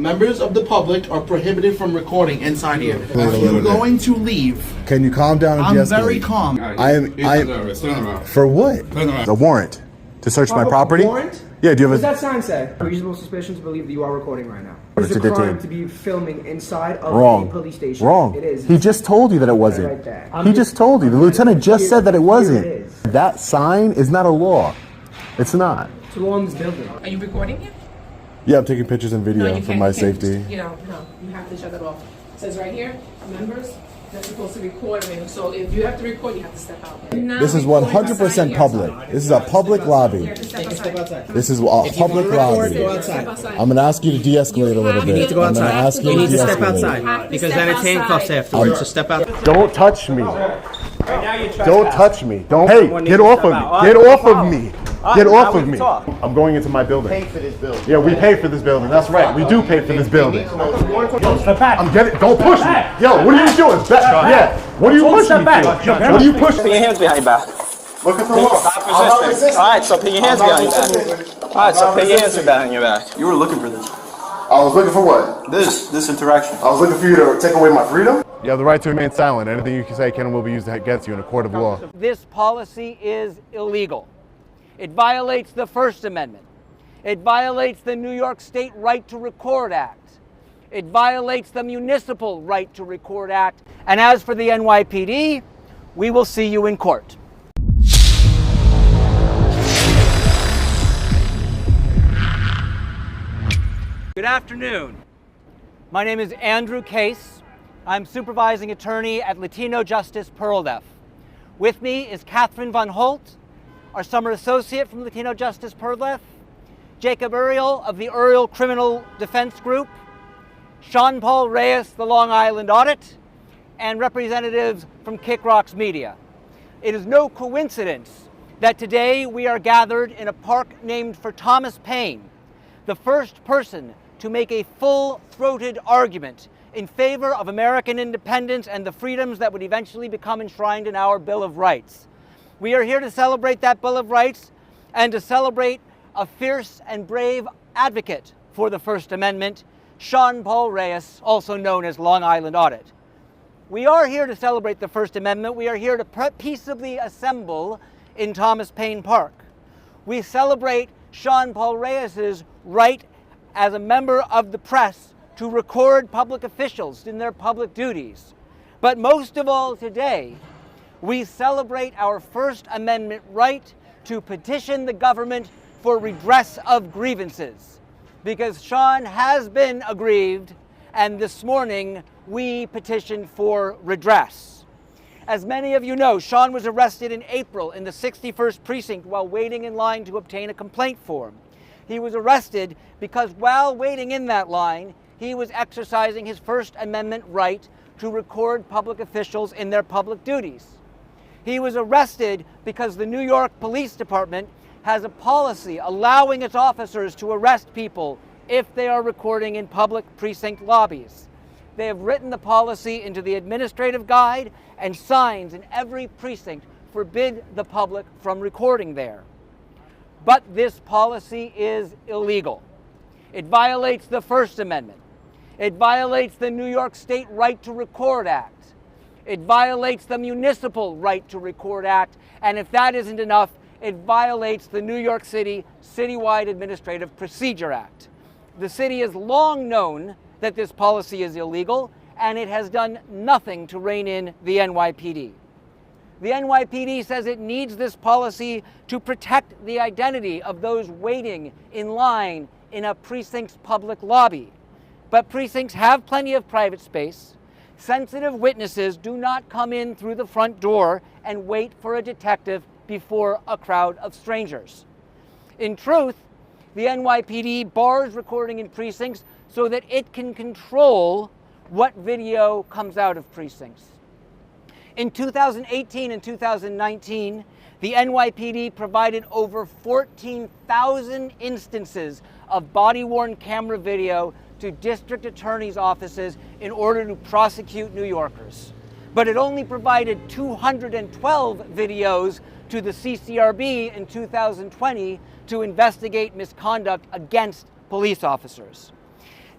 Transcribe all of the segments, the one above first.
Members of the public are prohibited from recording inside here. If you're going to leave, can you calm down and I'm very calm. For what? The warrant to search my property. Warrant? Yeah, do you have What does that sign say? Reasonable suspicion to believe that you are recording right now. It's a crime to be filming inside of a police station. Wrong. It is. He just told you that it wasn't. Right there. He just told you. The lieutenant just said that it wasn't. That sign is not a law. It's not. It's a law in this building. Are you recording it? Yeah, I'm taking pictures and video for my safety. You have to shut that off. It says right here, members, they're supposed to record. So if you have to record, you have to step out. This is 100% public. This is a public lobby. This is a public lobby. I'm going to ask you to de-escalate a little bit. You need to go outside. I'm going to ask you to step de-escalate. outside because then it's handcuffs afterwards. So step out. Don't touch me. Don't touch me. Don't. Hey, get off of me. Get off of me. Get off of me. I'm going into my building. Pay for this building. Yeah, we pay for this building. That's right. We do pay for this building. Step back. I'm getting. Don't push me. Yo, what are you doing? Yeah. What are you pushing me for? What are you pushing? Put your hands behind your back. Look at the law. All right, so put your hands behind your back. All right, so put your hands behind your back. You were looking for this. I was looking for what? This interaction. I was looking for you to take away my freedom. You have the right to remain silent. Anything you can say can and will be used against you in a court of law. This policy is illegal. It violates the First Amendment. It violates the New York State Right to Record Act. It violates the Municipal Right to Record Act. And as for the NYPD, we will see you in court. Good afternoon. My name is Andrew Case. I'm supervising attorney at Latino Justice Perldeff. With me is Catherine Von Holt, our summer associate from Latino Justice Perldeff, Jacob Uriel of the Uriel Criminal Defense Group, SeanPaul Reyes, the Long Island Audit, and representatives from Kick Rocks Media. It is no coincidence that today we are gathered in a park named for Thomas Paine, the first person to make a full-throated argument in favor of American independence and the freedoms that would eventually become enshrined in our Bill of Rights. We are here to celebrate that Bill of Rights and to celebrate a fierce and brave advocate for the First Amendment, SeanPaul Reyes, also known as Long Island Audit. We are here to celebrate the First Amendment. We are here to peaceably assemble in Thomas Paine Park. We celebrate SeanPaul Reyes's right as a member of the press to record public officials in their public duties. But most of all today, we celebrate our First Amendment right to petition the government for redress of grievances. Because Sean has been aggrieved, and this morning we petitioned for redress. As many of you know, Sean was arrested in April in the 61st Precinct while waiting in line to obtain a complaint form. He was arrested because while waiting in that line, he was exercising his First Amendment right to record public officials in their public duties. He was arrested because the New York Police Department has a policy allowing its officers to arrest people if they are recording in public precinct lobbies. They have written the policy into the administrative guide, and signs in every precinct forbid the public from recording there. But this policy is illegal. It violates the First Amendment. It violates the New York State Right to Record Act. It violates the Municipal Right to Record Act. And if that isn't enough, it violates the New York City Citywide Administrative Procedure Act. The city has long known that this policy is illegal, and it has done nothing to rein in the NYPD. The NYPD says it needs this policy to protect the identity of those waiting in line in a precinct's public lobby. But precincts have plenty of private space. Sensitive witnesses do not come in through the front door and wait for a detective before a crowd of strangers. In truth, the NYPD bars recording in precincts so that it can control what video comes out of precincts. In 2018 and 2019, the NYPD provided over 14,000 instances of body-worn camera video to district attorneys' offices in order to prosecute New Yorkers. But it only provided 212 videos to the CCRB in 2020 to investigate misconduct against police officers.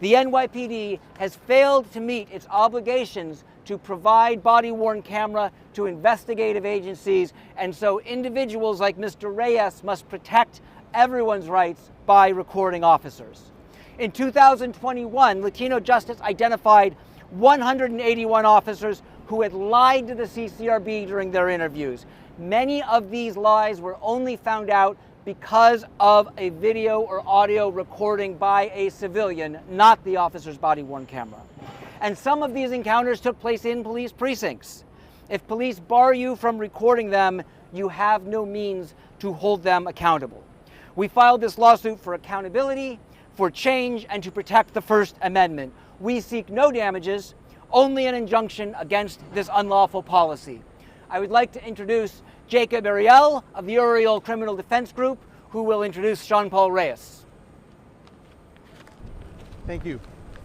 The NYPD has failed to meet its obligations to provide body-worn camera to investigative agencies, and so individuals like Mr. Reyes must protect everyone's rights by recording officers. In 2021, Latino Justice identified 181 officers who had lied to the CCRB during their interviews. Many of these lies were only found out because of a video or audio recording by a civilian, not the officer's body-worn camera. And some of these encounters took place in police precincts. If police bar you from recording them, you have no means to hold them accountable. We filed this lawsuit for accountability, for change, and to protect the First Amendment. We seek no damages, only an injunction against this unlawful policy. I would like to introduce Jacob Ariel of the Uriel Criminal Defense Group, who will introduce SeanPaul Reyes. Thank you.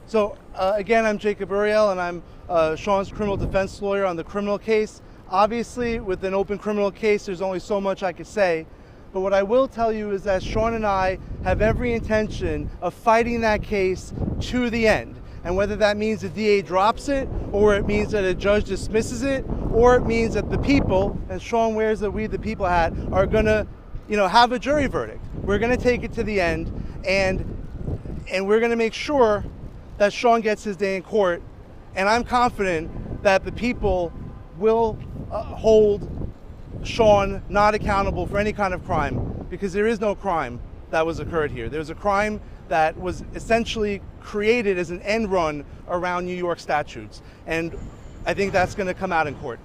So again, I'm Jacob Uriel, and I'm Sean's criminal defense lawyer on the criminal case. Obviously, with an open criminal case, there's only so much I could say. But what I will tell you is that Sean and I have every intention of fighting that case to the end. And whether that means the DA drops it, or it means that a judge dismisses it, or it means that the people, and Sean wears the We the People hat, are gonna, have a jury verdict. We're gonna take it to the end, and we're gonna make sure that Sean gets his day in court. And I'm confident that the people will hold Sean not accountable for any kind of crime, because there is no crime that was occurred here. There's a crime that was essentially created as an end run around New York statutes. And I think that's going to come out in court.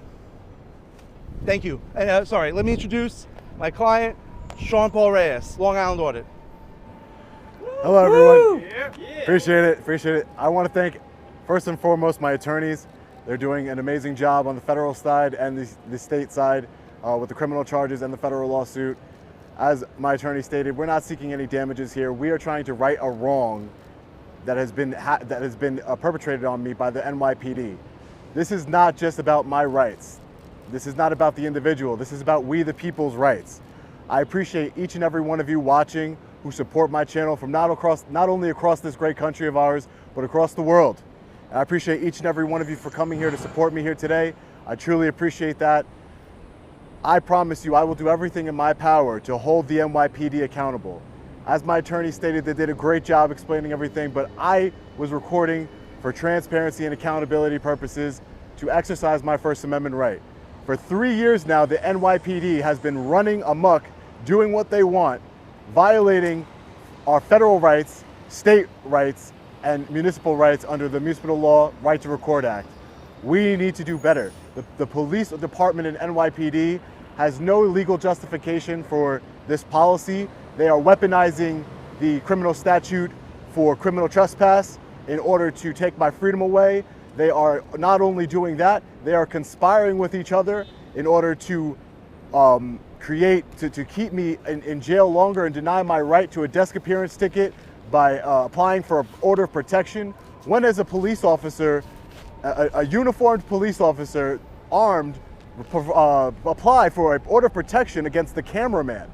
Thank you. And, sorry, let me introduce my client, SeanPaul Reyes, Long Island Audit. Hello, everyone. Appreciate it. I want to thank, first and foremost, my attorneys. They're doing an amazing job on the federal side and the state side with the criminal charges and the federal lawsuit. As my attorney stated, we're not seeking any damages here. We are trying to right a wrong that has been perpetrated on me by the NYPD. This is not just about my rights. This is not about the individual. This is about we the people's rights. I appreciate each and every one of you watching who support my channel from not only across this great country of ours, but across the world. And I appreciate each and every one of you for coming here to support me here today. I truly appreciate that. I promise you I will do everything in my power to hold the NYPD accountable. As my attorney stated, they did a great job explaining everything, but I was recording for transparency and accountability purposes to exercise my First Amendment right. For 3 years now, the NYPD has been running amok, doing what they want, violating our federal rights, state rights, and municipal rights under the Municipal Law Right to Record Act. We need to do better. The police department in NYPD has no legal justification for this policy. They are weaponizing the criminal statute for criminal trespass in order to take my freedom away. They are not only doing that, they are conspiring with each other in order to keep me in jail longer and deny my right to a desk appearance ticket by applying for an order of protection. When as a police officer, a uniformed police officer, armed, apply for an order of protection against the cameraman.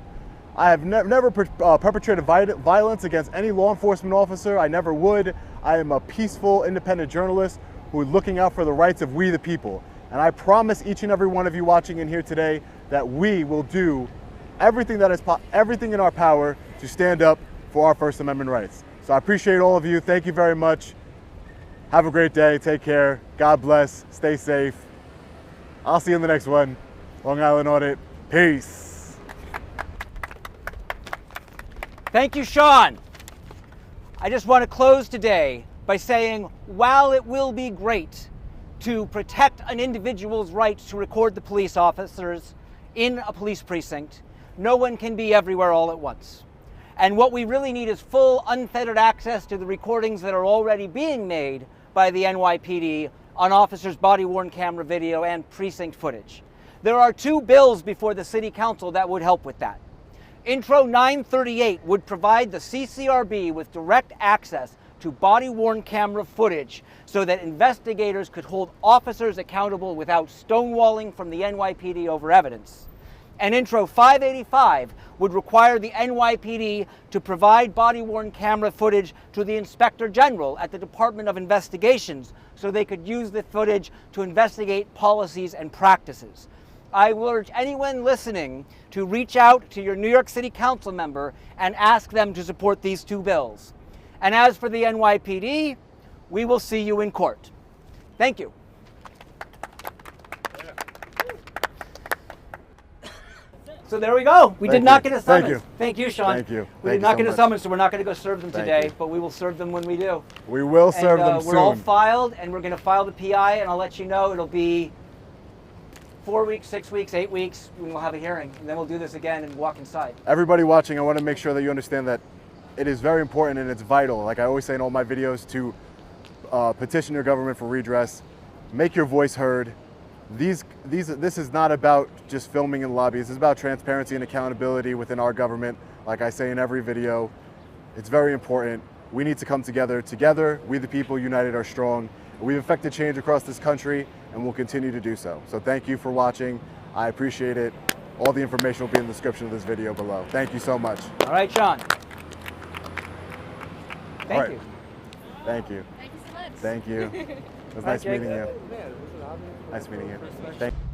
I have never perpetrated violence against any law enforcement officer. I never would. I am a peaceful, independent journalist who is looking out for the rights of we the people. And I promise each and every one of you watching in here today that we will do everything everything in our power to stand up for our First Amendment rights. So I appreciate all of you. Thank you very much. Have a great day. Take care. God bless. Stay safe. I'll see you in the next one. Long Island Audit. Peace. Thank you, Sean. I just want to close today by saying, while it will be great to protect an individual's right to record the police officers in a police precinct, no one can be everywhere all at once. And what we really need is full, unfettered access to the recordings that are already being made by the NYPD on officers' body-worn camera video and precinct footage. There are 2 bills before the City Council that would help with that. Intro 938 would provide the CCRB with direct access to body-worn camera footage so that investigators could hold officers accountable without stonewalling from the NYPD over evidence. And Intro 585 would require the NYPD to provide body-worn camera footage to the Inspector General at the Department of Investigations so they could use the footage to investigate policies and practices. I will urge anyone listening to reach out to your New York City Council member and ask them to support these two bills. And as for the NYPD, we will see you in court. Thank you. So there we go. We did not get a summons. Thank you. Thank you, Sean. Thank you. We Thank did not you get so a much. summons, so we're not going to go serve them Thank today, you. but we will serve them when we do. We will serve them We're all soon. filed, and we're going to file the PI, and I'll let you know it'll be 4 weeks, 6 weeks, 8 weeks when we'll have a hearing, and then we'll do this again and walk inside. Everybody watching, I want to make sure that you understand that it is very important and it's vital, like I always say in all my videos, to petition your government for redress, make your voice heard. This is not about just filming in lobbies. It's about transparency and accountability within our government. Like I say in every video, it's very important. We need to come together. Together, we the people, united are strong. We've effected change across this country, and we'll continue to do so. So thank you for watching. I appreciate it. All the information will be in the description of this video below. Thank you so much. All right, Sean. Thank you. Thank you. Thank you so much. Thank you. It was nice meeting you. Nice meeting you. Thank you.